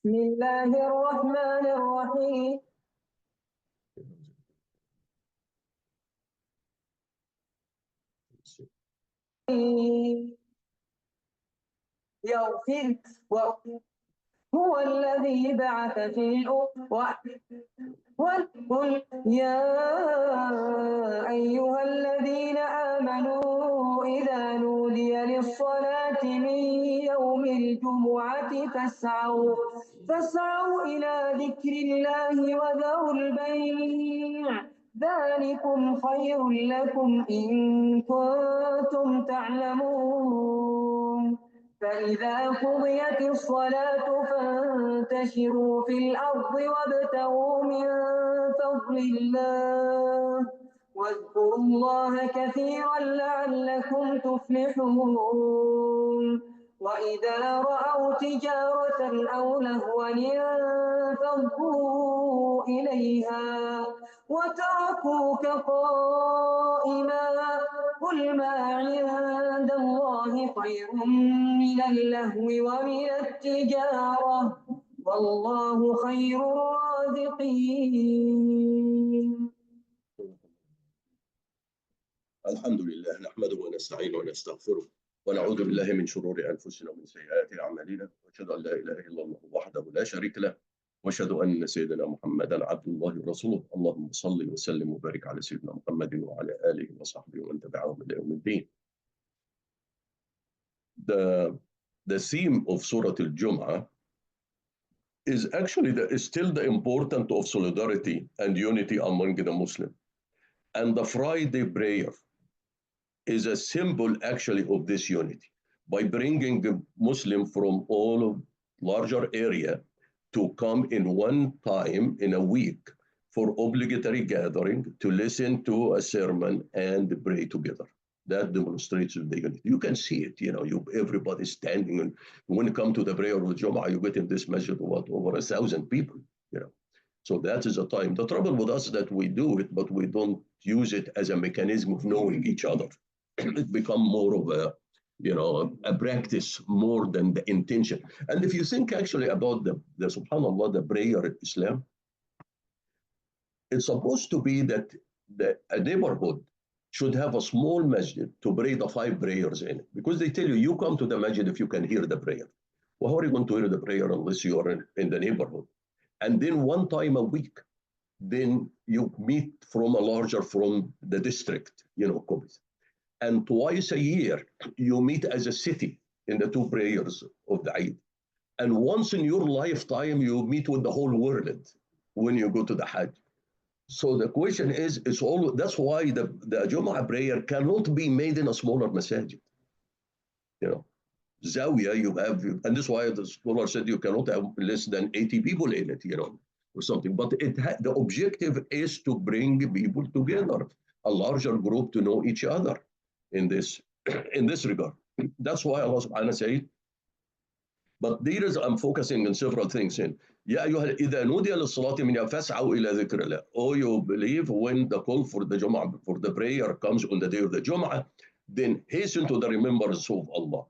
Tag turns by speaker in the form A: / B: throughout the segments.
A: بسم الله الرحمن الرحيم يغفر هو الذي بعث في وقل يا أيها الذين آمنوا إذا نودي للصلاة من يوم الجمعة فاسعوا إلى ذكر الله وذروا البيع ذلكم خير لكم إن كنتم تعلمون فإذا قضيت الصلاة فانتشروا في الأرض وابتغوا من فضل الله واذكروا الله كثيرا لعلكم تفلحون وإذا رأوا تجارة أو لهوا انفضوا إليها وتركوك قائما قل ما عند الله خير من اللهو ومن التجارة والله خير الرازقين.
B: الحمد لله نحمده ونستعينه ونستغفره ونعوذ بالله من شرور أنفسنا ومن سيئات أعمالنا وأشهد أن لا إله إلا الله وحده لا شريك له وأشهد أن سيدنا محمدا عبد الله ورسوله اللهم صل وسلم وبارك على سيدنا محمد وعلى آله وصحبه ومن تبعهم إلى يوم الدين. The theme of Surah Al-Jumuah is actually still the importance of solidarity and unity among the Muslims. And the Friday prayer is a symbol actually of this unity by bringing the Muslim from all of larger area to come in one time in a week for obligatory gathering to listen to a sermon and pray together. That demonstrates the unity. You can see it, everybody standing, and when you come to the prayer of Jumu'ah, you get in this masjid over 1,000 people, So that is a time. The trouble with us is that we do it, but we don't use it as a mechanism of knowing each other. It becomes more of a practice more than the intention. And if you think actually about the subhanallah, the prayer in Islam, it's supposed to be that a neighborhood should have a small masjid to pray the 5 prayers in it. Because they tell you, you come to the masjid if you can hear the prayer. Well, how are you going to hear the prayer unless you are in the neighborhood? And then one time a week, then you meet from the district, Kobe. And twice a year, you meet as a city in the 2 prayers of the Eid. And once in your lifetime, you meet with the whole world when you go to the Hajj. So the question is, that's why the Jumu'ah prayer cannot be made in a smaller masajid. Zawiya you have, and this is why the scholar said you cannot have less than 80 people in it, or something. But the objective is to bring people together, a larger group to know each other in this regard. That's why Allah subhanahu wa ta'ala said, but I'm focusing on several things in. يا أيها إذا نودي للصلاة من فاسعوا إلى ذكر الله. Oh, you believe when the call for the Jumu'ah, for the prayer comes on the day of the Jumu'ah, then hasten to the remembrance of Allah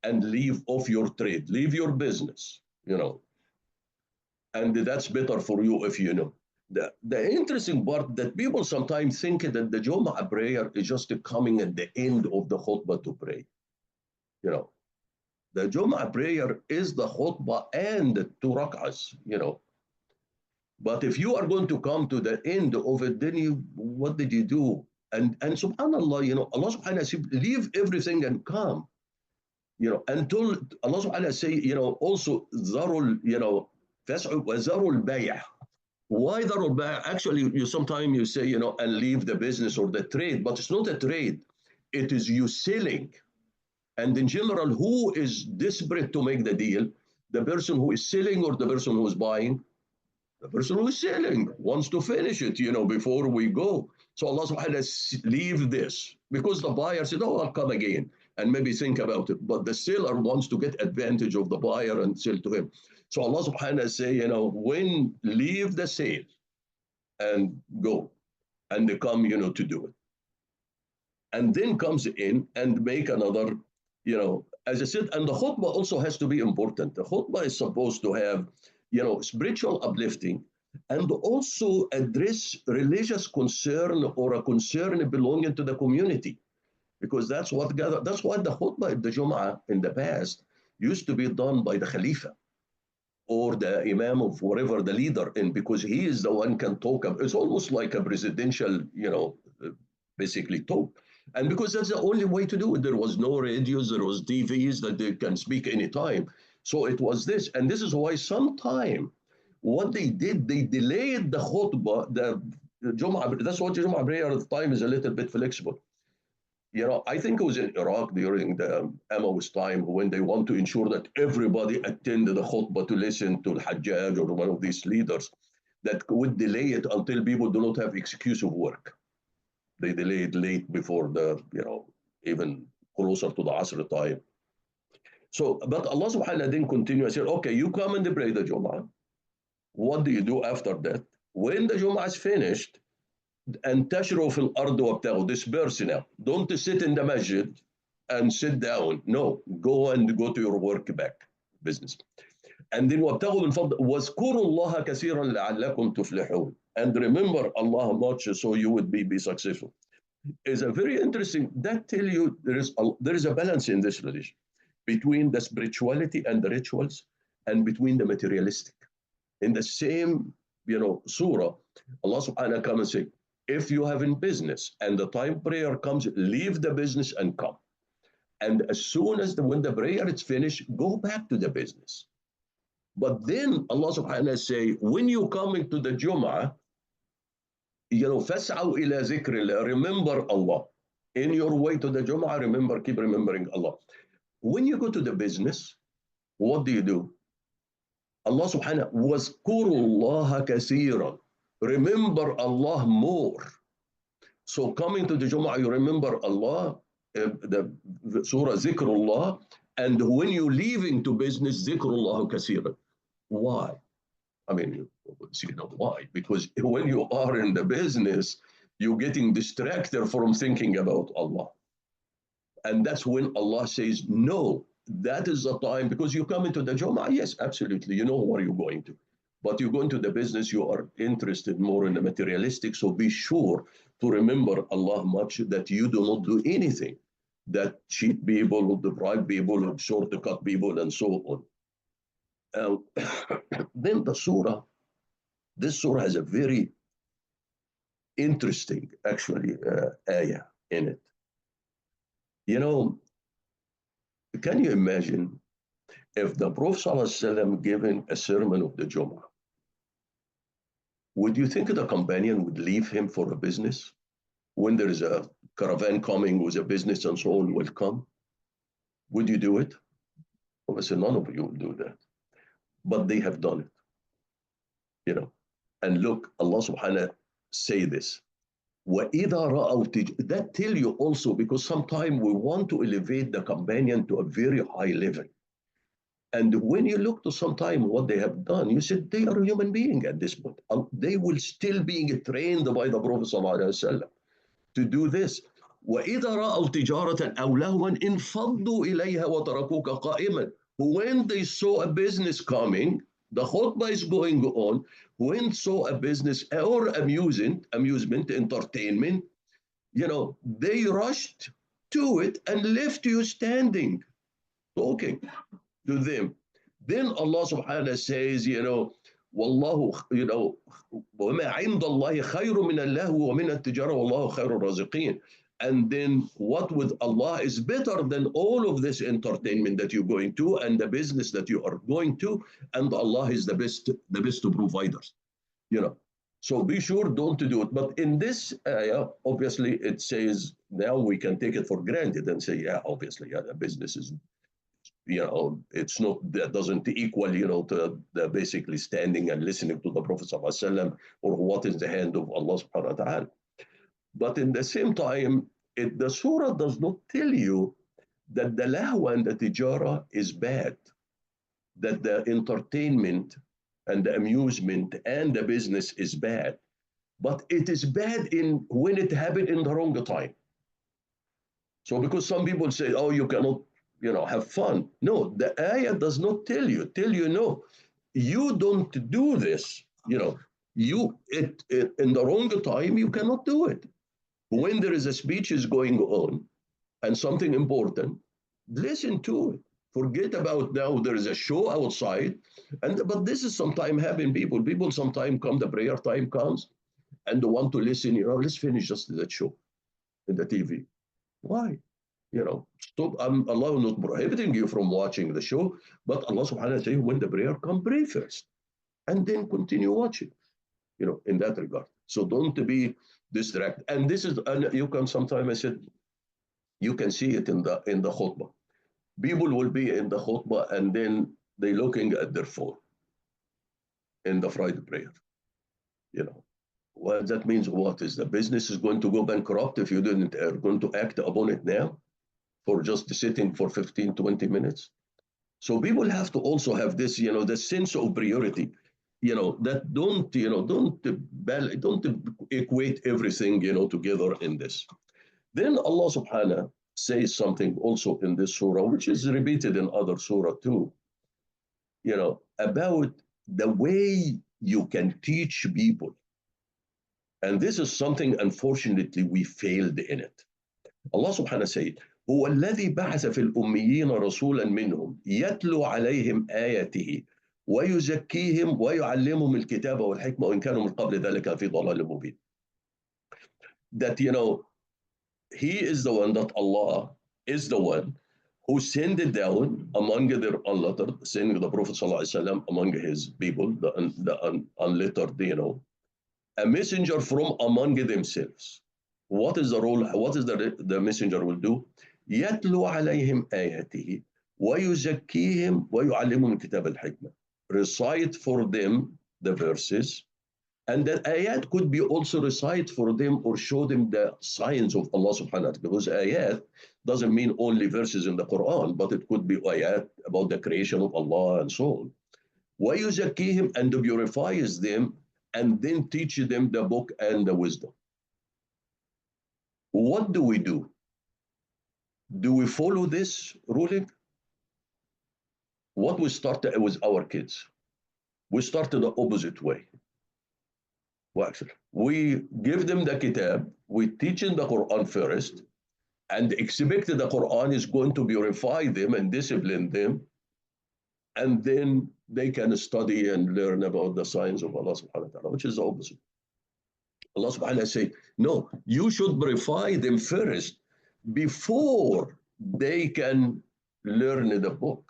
B: and leave off your trade, leave your business, And that's better for you if you know. The interesting part that people sometimes think that the Jumu'ah prayer is just coming at the end of the khutbah to pray. The Jumu'ah prayer is the khutbah and the 2 rak'ahs, But if you are going to come to the end of it, then what did you do? And subhanallah, Allah subhanahu wa ta'ala said, leave everything and come. Until Allah subhanahu wa ta'ala say, also zarul, fas'u wa zarul bay'. Why zarul bay'? Actually, sometimes you say, and leave the business or the trade, but it's not a trade. It is you selling. And in general, who is desperate to make the deal? The person who is selling or the person who is buying? The person who is selling wants to finish it, before we go. So Allah subhanahu wa ta'ala leave this because the buyer said, oh, I'll come again and maybe think about it. But the seller wants to get advantage of the buyer and sell to him. So Allah subhanahu wa ta'ala say, when leave the sale and go and they come, to do it. And then comes in and make another, as I said, and the khutbah also has to be important. The khutbah is supposed to have, spiritual uplifting and also address religious concern or a concern belonging to the community, because that's why the khutbah of the Jum'ah in the past used to be done by the Khalifa or the Imam of whatever the leader, and because he is the one can talk. It's almost like a presidential, basically talk. And because that's the only way to do it. There was no radios, there was TVs that they can speak anytime. So it was this. And this is why sometime what they did, they delayed the khutbah, the Jum'ah. That's what Jum'ah prayer at the time is a little bit flexible. I think it was in Iraq during the Amawi's time when they want to ensure that everybody attended the khutbah to listen to Al-Hajjaj or one of these leaders, that would delay it until people do not have excuse of work. They delayed late before even closer to the Asr time. So, but Allah subhanahu wa ta'ala then continue and said, okay, you come and pray the Jum'ah. What do you do after that? When the Jum'ah is finished, and تشروا في الأرض وابتغوا, disperse now. Don't sit in the masjid and sit down. No, go to your work back, business. And then وابتغوا من فضل واذكروا الله كثيرا لعلكم تفلحون. And remember Allah much so you would be successful. Is a very interesting, that tell you there is a balance in this religion between the spirituality and the rituals and between the materialistic. In the same, surah, Allah subhanahu wa ta'ala comes and say, if you have in business and the time prayer comes, leave the business and come. And as soon as when the prayer is finished, go back to the business. But then Allah subhanahu wa ta'ala say, when you come into the Jum'ah, فَاسْعَوْا إِلَى ذِكْرِ اللَّهِ, remember Allah. In your way to the Jum'ah, keep remembering Allah. When you go to the business, what do? Allah subhanahu wa ta'ala, وَاذْكُرُوا اللَّهَ كَثِيرًا, remember Allah more. So coming to the Jum'ah, you remember Allah, the Surah Zikrullah, and when you're leaving to business, Zikrullah Kaseeran. Why? I mean, why? Because when you are in the business, you're getting distracted from thinking about Allah. And that's when Allah says, no, that is the time, because you come into the Jum'ah, yes, absolutely, you know where you're going to. But you go into the business, you are interested more in the materialistic, so be sure to remember Allah much, that you do not do anything that cheat people or deprive people or shortcut people and so on. Then this surah has a very interesting, actually, ayah in it. Can you imagine if the Prophet ﷺ given a sermon of the Jumu'ah? Would you think the companion would leave him for a business? When there is a caravan coming with a business and so on will come? Would you do it? Obviously, none of you will do that. But they have done it. And look, Allah subhanahu wa ta'ala say this. وَإِذَا رَأَوْا, that tell you also, because sometimes we want to elevate the companion to a very high level. And when you look to sometime what they have done, you said they are a human being at this point. They will still being trained by the Prophet ﷺ to do this. وَإِذَا رَأَوْا تِجَارَةً أَوْ لَهْوًا انفضوا إِلَيْهَا وَتَرَكُوكَ قَائِمًا. When they saw a business coming, the khutbah is going on, when saw a business or amusement, entertainment, they rushed to it and left you standing, talking to them. Then Allah subhanahu wa ta'ala says, والله وما عند الله خير من اللهو ومن التجارة والله خير الرازقين. And then what with Allah is better than all of this entertainment that you're going to and the business that you are going to, and Allah is the best providers. So be sure don't do it. But in this ayah, obviously it says now we can take it for granted and say, yeah, obviously, yeah, the business is, it's not, that doesn't equal, to the basically standing and listening to the Prophet ﷺ or what is the hand of Allah subhanahu wa ta'ala. But in the same time, the surah does not tell you that the lahwa and the tijara is bad, that the entertainment and the amusement and the business is bad, but it is bad when it happened in the wrong time. So because some people say, oh, you cannot have fun. No, the ayah does not tell you no, you don't do this. In the wrong time, you cannot do it. When there is a speech is going on and something important, listen to it. Forget about now there is a show outside. But this is sometimes happen, people. People sometimes come, the prayer time comes, and they want to listen, let's finish just that show in the TV. Why? Stop. Allah not prohibiting you from watching the show, but Allah subhanahu wa ta'ala when the prayer come, pray first and then continue watching, in that regard. So don't be distracted. And this is, and you can sometimes, I said, you can see it in the khutbah. People will be in the khutbah and then they looking at their phone in the Friday prayer. Well, that means what is the business is going to go bankrupt if you didn't are going to act upon it now for just sitting for 15, 20 minutes. So people have to also have this, the sense of priority, that don't equate everything, together in this. Then Allah subhanahu says something also in this surah, which is repeated in other surah too, about the way you can teach people. And this is something, unfortunately, we failed in it. Allah subhanahu said, هو الذي بعث في الأميين رسولا منهم يتلو عليهم آياته ويزكيهم ويعلمهم الكتاب والحكمة وإن كانوا من قبل ذلك في ضلال مبين. That, He is the one, that Allah is the one who sent it down among their unlettered, sending the Prophet ﷺ among his people, the unlettered, a messenger from among themselves. What is the role? What is the messenger will do? يتلو عليهم آياته ويزكيهم ويعلمهم الكتاب الحكمة. Recite for them the verses, and the ayat could be also recite for them or show them the signs of Allah subhanahu wa ta'ala, because ayat doesn't mean only verses in the Quran, but it could be ayat about the creation of Allah and so on. ويزكيهم, and purifies them, and then teach them the book and the wisdom. What do we do? Do we follow this ruling? What we started with our kids, we started the opposite way. Well, actually, we give them the kitab, we teach them the Quran first, and expect that the Quran is going to purify them and discipline them, and then they can study and learn about the signs of Allah subhanahu wa ta'ala, which is the opposite. Allah subhanahu wa ta'ala say, no, you should purify them first before they can learn the book.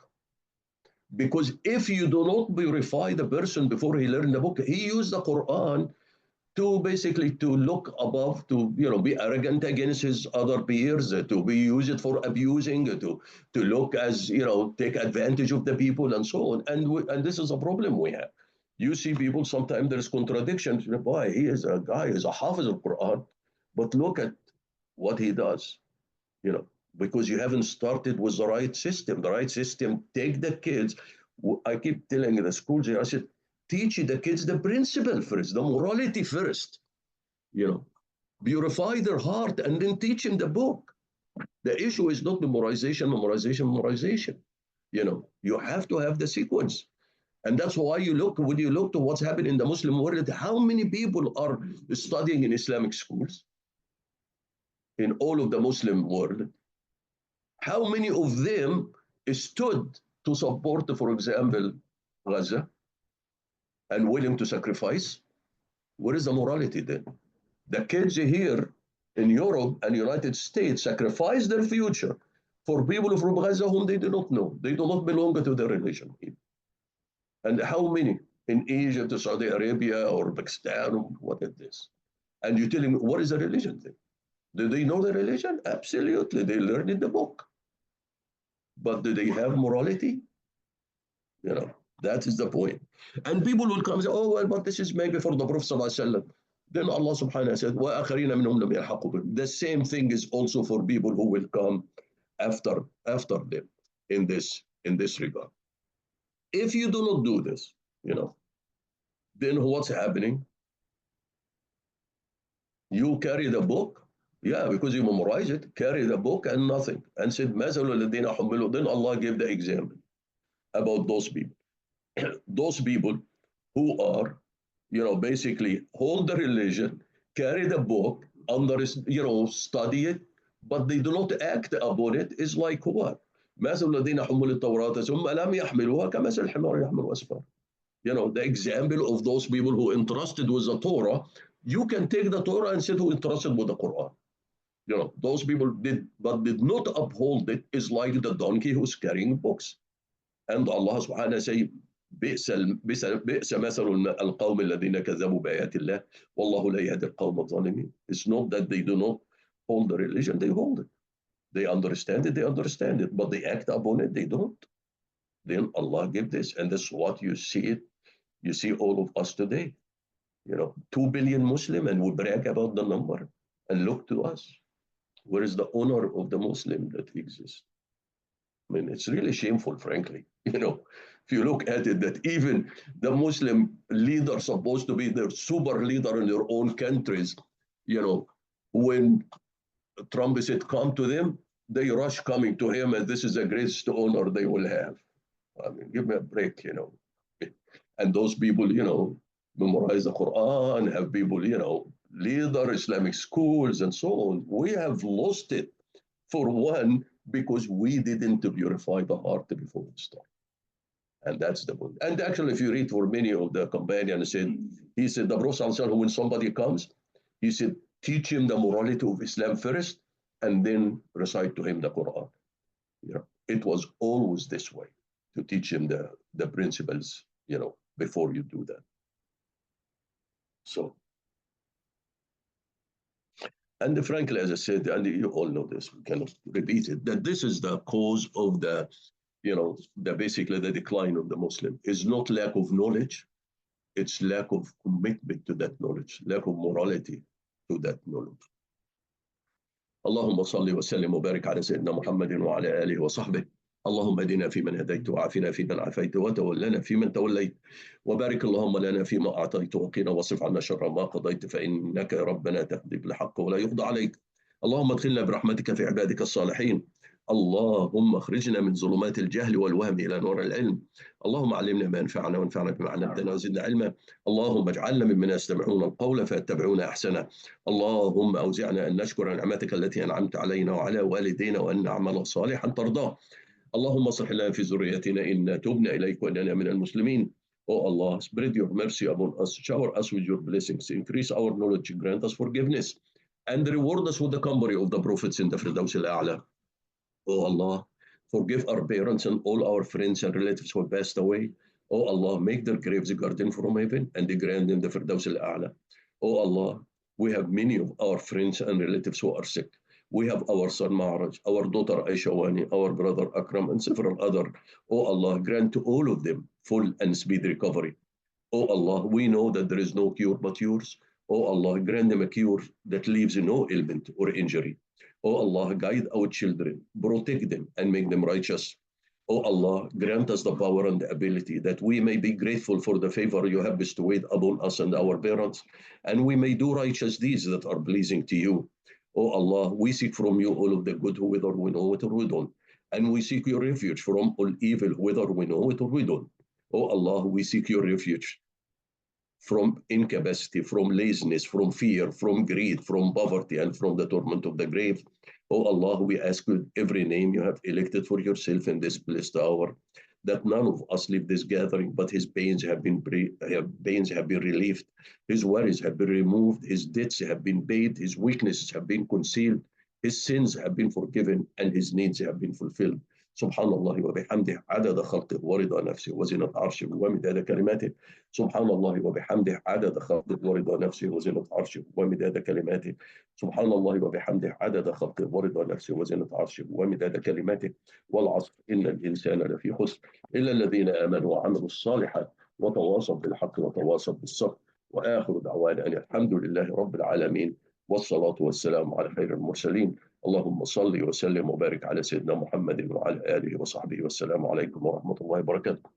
B: Because if you do not purify the person before he learned the book, he used the Quran to basically to look above, to be arrogant against his other peers, to be use it for abusing, to look as take advantage of the people and so on. And this is a problem we have. You see people sometimes there's contradictions. Boy, he is a guy, he's a hafiz of Quran, but look at what he does. Because you haven't started with the right system. The right system, take the kids. I keep telling the schools here, I said, teach the kids the principle first, the morality first. Purify their heart and then teach them the book. The issue is not memorization. You have to have the sequence. And that's why when you look to what's happening in the Muslim world, how many people are studying in Islamic schools in all of the Muslim world? How many of them stood to support, for example, Gaza and willing to sacrifice? Where is the morality then? The kids here in Europe and United States sacrifice their future for people from Gaza whom they do not know. They do not belong to the religion. And how many in Egypt, Saudi Arabia, or Pakistan, what is this? And you tell them, what is the religion then? Do they know the religion? Absolutely. They learn in the book. But do they have morality? That is the point. And people will come and say, oh, well, but this is maybe for the Prophet ﷺ. Then Allah subhanahu wa ta'ala said, وَآخَرِينَ مِنْهُمْ لَمْ يَلْحَقُوا بِهِمْ. The same thing is also for people who will come after them in this regard. If you do not do this, then what's happening? You carry the book, Yeah, because you memorize it, carry the book and nothing. And said, مثل الذين حملوا. Then Allah gave the example about those people. Those people who are, basically hold the religion, carry the book, study it, but they do not act upon it, is like what? مثل الذين حملوا التوراة ثم لم يحملوها كمثل الحمار يحمل أسفار. The example of those people who entrusted with the Torah, you can take the Torah and say who entrusted with the Quran. Those people did not uphold it, is like the donkey who's carrying books. And Allah subhanahu wa ta'ala say, بئس مثل القوم الذين كذبوا بآيات الله والله لا يهدي القوم الظالمين. It's not that they do not hold the religion, they hold it. They understand it, but they act upon it, they don't. Then Allah give this, and that's what you see it. You see all of us today. 2 billion Muslim, and we brag about the number. And look to us. Where is the honor of the Muslim that exists? I mean, it's really shameful, frankly. If you look at it, that even the Muslim leader supposed to be the super leader in their own countries, when Trump said, come to them, they rush coming to him, and this is the greatest honor they will have. I mean, give me a break. And those people, memorize the Quran, have people, leader Islamic schools and so on. We have lost it, for one, because we didn't purify the heart before we start. And that's the point. And actually, if you read for many of the companions, he said, the Prophet, when somebody comes, he said, teach him the morality of Islam first, and then recite to him the Quran. It was always this way, to teach him the principles, before you do that. So, and frankly, as I said, and you all know this, we cannot repeat it, that this is the cause of basically the decline of the Muslim. Is not lack of knowledge, it's lack of commitment to that knowledge, lack of morality to that knowledge. اللهم صل وسلم وبارك على سيدنا محمد وعلى آله وصحبه. اللهم اهدنا فيمن هديت وعافنا فيمن عافيت وتولنا فيمن توليت وبارك اللهم لنا فيما أعطيت وقنا واصرف عنا شر ما قضيت فإنك ربنا تقضي بالحق ولا يقضى عليك. اللهم ادخلنا برحمتك في عبادك الصالحين. اللهم اخرجنا من ظلمات الجهل والوهم إلى نور العلم. اللهم علمنا ما ينفعنا وانفعنا بما علمتنا وزدنا علما. اللهم اجعلنا ممن يستمعون القول فيتبعون أحسنه. اللهم أوزعنا أن نشكر نعمتك التي أنعمت علينا وعلى والدينا وأن نعمل صالحا ترضاه. اللهم اصلح لنا في ذريتنا إنا تبنا إليك وإننا من المسلمين. Oh Allah, spread your mercy upon us, shower us with your blessings, increase our knowledge, grant us forgiveness, and reward us with the company of the prophets in the Firdaus al-A'la. Oh Allah, forgive our parents and all our friends and relatives who have passed away. Oh Allah, make their graves a garden from heaven and grant them the Firdaus al-A'la. Oh Allah, we have many of our friends and relatives who are sick. We have our son Ma'raj, our daughter Aisha Wani, our brother Akram, and several others. Oh Allah, grant to all of them full and speedy recovery. Oh Allah, we know that there is no cure but yours. Oh Allah, grant them a cure that leaves no ailment or injury. Oh Allah, guide our children, protect them, and make them righteous. Oh Allah, grant us the power and the ability that we may be grateful for the favor you have bestowed upon us and our parents, and we may do righteous deeds that are pleasing to you. Oh Allah, we seek from you all of the good, whether we know it or we don't. And we seek your refuge from all evil, whether we know it or we don't. Oh Allah, we seek your refuge from incapacity, from laziness, from fear, from greed, from poverty, and from the torment of the grave. Oh Allah, we ask you every name you have elected for yourself in this blessed hour, that none of us leave this gathering, but his pains have been relieved, his worries have been removed, his debts have been paid, his weaknesses have been concealed, his sins have been forgiven, and his needs have been fulfilled. سبحان الله وبحمده عدد خلقه ورضا نفسه وزنة عرشه ومداد كلماته. سبحان الله وبحمده عدد خلقه ورضا نفسه وزنة عرشه ومداد كلماته. سبحان الله وبحمده عدد خلقه ورضا نفسه وزنة عرشه ومداد كلماته. والعصر إن الإنسان لفي خسر إلا الذين آمنوا وعملوا الصالحات وتواصوا بالحق وتواصوا بالصبر. وآخر دعوانا أن الحمد لله رب العالمين والصلاة والسلام على خير المرسلين. اللهم صل وسلم وبارك على سيدنا محمد وعلى آله وصحبه والسلام عليكم ورحمة الله وبركاته.